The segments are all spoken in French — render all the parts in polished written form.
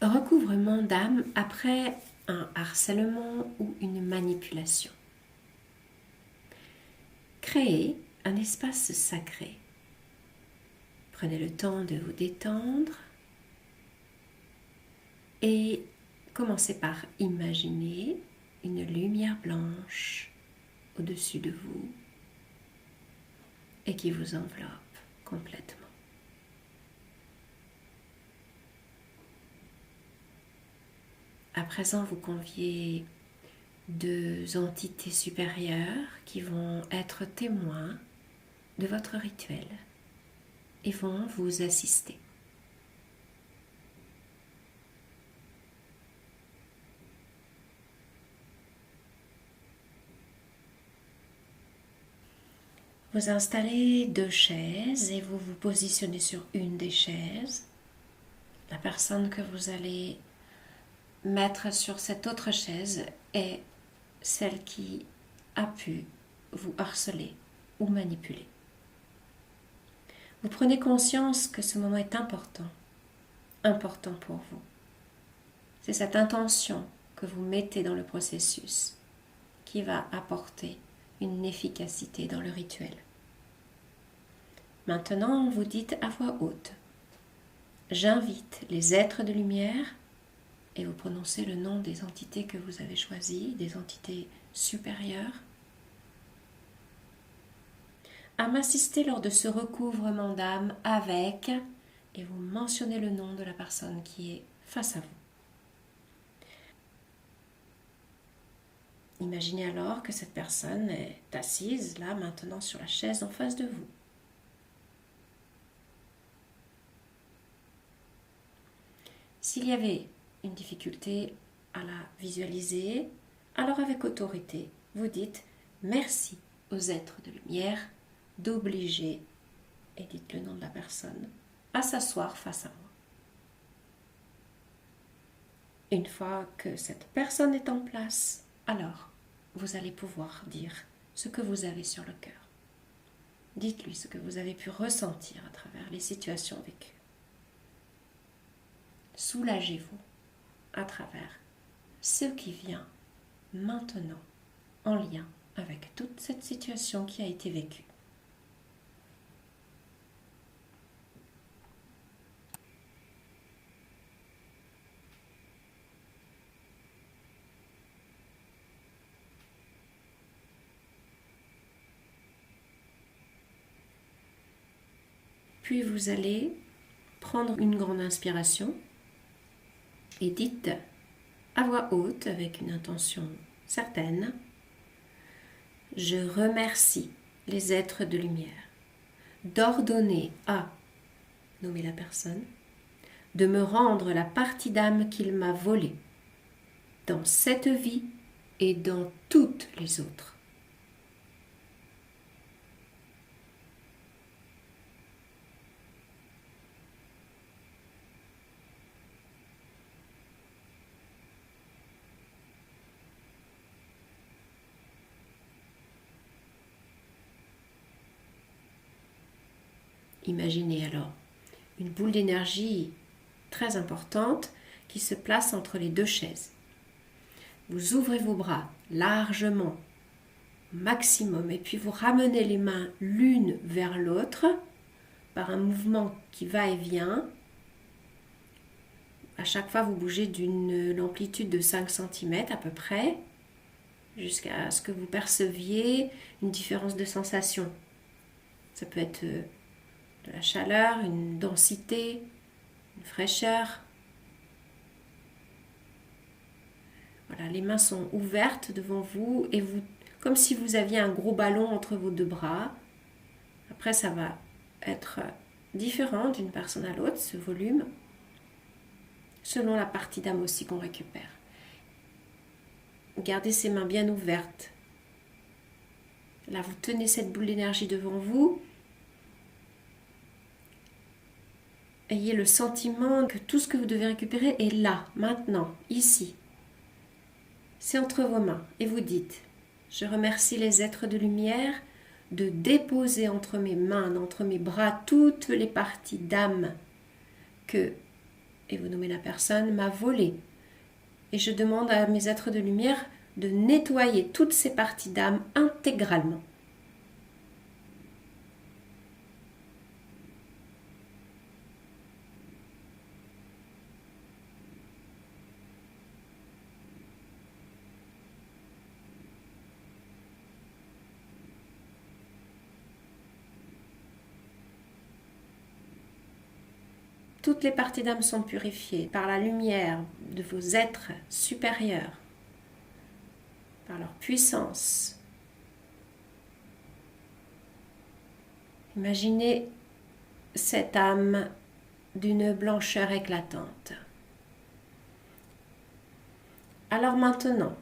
recouvrement d'âme après un harcèlement ou une manipulation. Créez un espace sacré. Prenez le temps de vous détendre et commencez par imaginer une lumière blanche au-dessus de vous et qui vous enveloppe complètement. À présent, vous conviez deux entités supérieures qui vont être témoins de votre rituel et vont vous assister. Vous installez deux chaises et vous vous positionnez sur une des chaises. La personne que vous allez mettre sur cette autre chaise est celle qui a pu vous harceler ou manipuler. Vous prenez conscience que ce moment est important pour vous. C'est cette intention que vous mettez dans le processus qui va apporter une efficacité dans le rituel. Maintenant, vous dites à voix haute, j'invite les êtres de lumière, et vous prononcez le nom des entités que vous avez choisies, des entités supérieures, à m'assister lors de ce recouvrement d'âme avec, et vous mentionnez le nom de la personne qui est face à vous. Imaginez alors que cette personne est assise là maintenant sur la chaise en face de vous. S'il y avait une difficulté à la visualiser, alors avec autorité, vous dites merci aux êtres de lumière d'obliger, et dites le nom de la personne, à s'asseoir face à moi. Une fois que cette personne est en place, alors vous allez pouvoir dire ce que vous avez sur le cœur. Dites-lui ce que vous avez pu ressentir à travers les situations vécues. Soulagez-vous à travers ce qui vient maintenant en lien avec toute cette situation qui a été vécue. Puis vous allez prendre une grande inspiration et dites à voix haute avec une intention certaine, je remercie les êtres de lumière d'ordonner à, nommer la personne, de me rendre la partie d'âme qu'il m'a volée dans cette vie et dans toutes les autres. Imaginez alors une boule d'énergie très importante qui se place entre les deux chaises. Vous ouvrez vos bras largement, maximum, et puis vous ramenez les mains l'une vers l'autre par un mouvement qui va et vient. À chaque fois, vous bougez d'une amplitude de 5 cm à peu près, jusqu'à ce que vous perceviez une différence de sensation. Ça peut être de la chaleur, une densité, une fraîcheur. Voilà, les mains sont ouvertes devant vous et vous, comme si vous aviez un gros ballon entre vos deux bras. Après, ça va être différent d'une personne à l'autre, ce volume, selon la partie d'âme aussi qu'on récupère. Gardez ces mains bien ouvertes. Là, vous tenez cette boule d'énergie devant vous. Ayez le sentiment que tout ce que vous devez récupérer est là, maintenant, ici. C'est entre vos mains et vous dites « Je remercie les êtres de lumière de déposer entre mes mains, entre mes bras, toutes les parties d'âme que et vous nommez la personne, m'a volé. Et je demande à mes êtres de lumière de nettoyer toutes ces parties d'âme intégralement. Toutes les parties d'âme sont purifiées par la lumière de vos êtres supérieurs, par leur puissance. Imaginez cette âme d'une blancheur éclatante. Alors maintenant,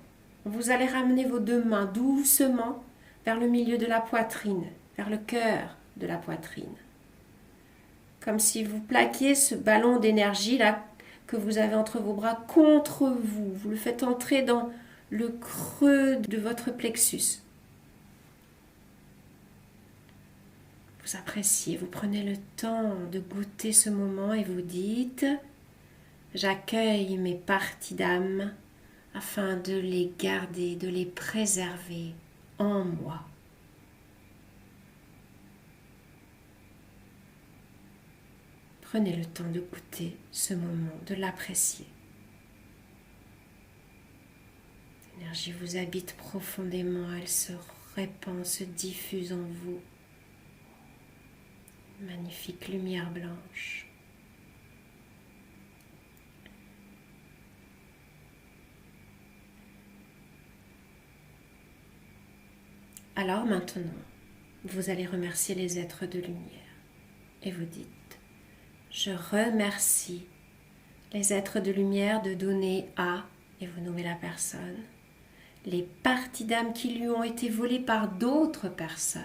vous allez ramener vos deux mains doucement vers le milieu de la poitrine, vers le cœur de la poitrine. Comme si vous plaquiez ce ballon d'énergie là que vous avez entre vos bras contre vous. Vous le faites entrer dans le creux de votre plexus. Vous appréciez, vous prenez le temps de goûter ce moment et vous dites « J'accueille mes parties d'âme afin de les garder, de les préserver en moi. » Prenez le temps de goûter ce moment, de l'apprécier. L'énergie vous habite profondément, elle se répand, se diffuse en vous. Magnifique lumière blanche. Alors maintenant, vous allez remercier les êtres de lumière et vous dites « Je remercie les êtres de lumière de donner à, et vous nommez la personne, les parties d'âme qui lui ont été volées par d'autres personnes. »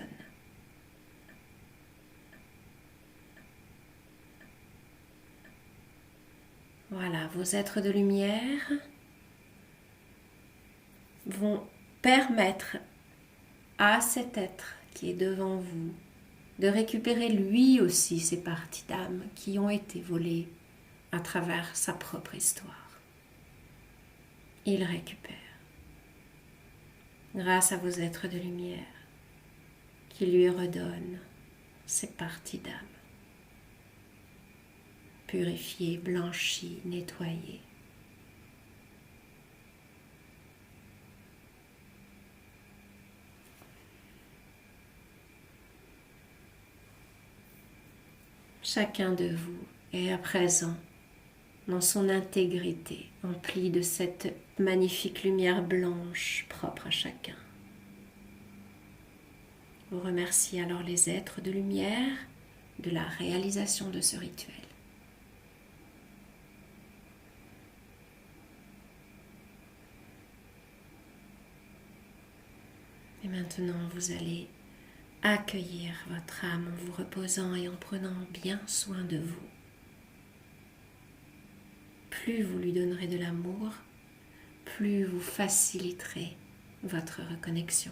Voilà, vos êtres de lumière vont permettre à cet être qui est devant vous de récupérer lui aussi ces parties d'âme qui ont été volées à travers sa propre histoire. Il récupère grâce à vos êtres de lumière qui lui redonnent ces parties d'âme purifiées, blanchies, nettoyées. Chacun de vous est à présent dans son intégrité, empli de cette magnifique lumière blanche propre à chacun. Vous remerciez alors les êtres de lumière de la réalisation de ce rituel. Et maintenant, vous allez accueillir votre âme en vous reposant et en prenant bien soin de vous. Plus vous lui donnerez de l'amour, plus vous faciliterez votre reconnexion.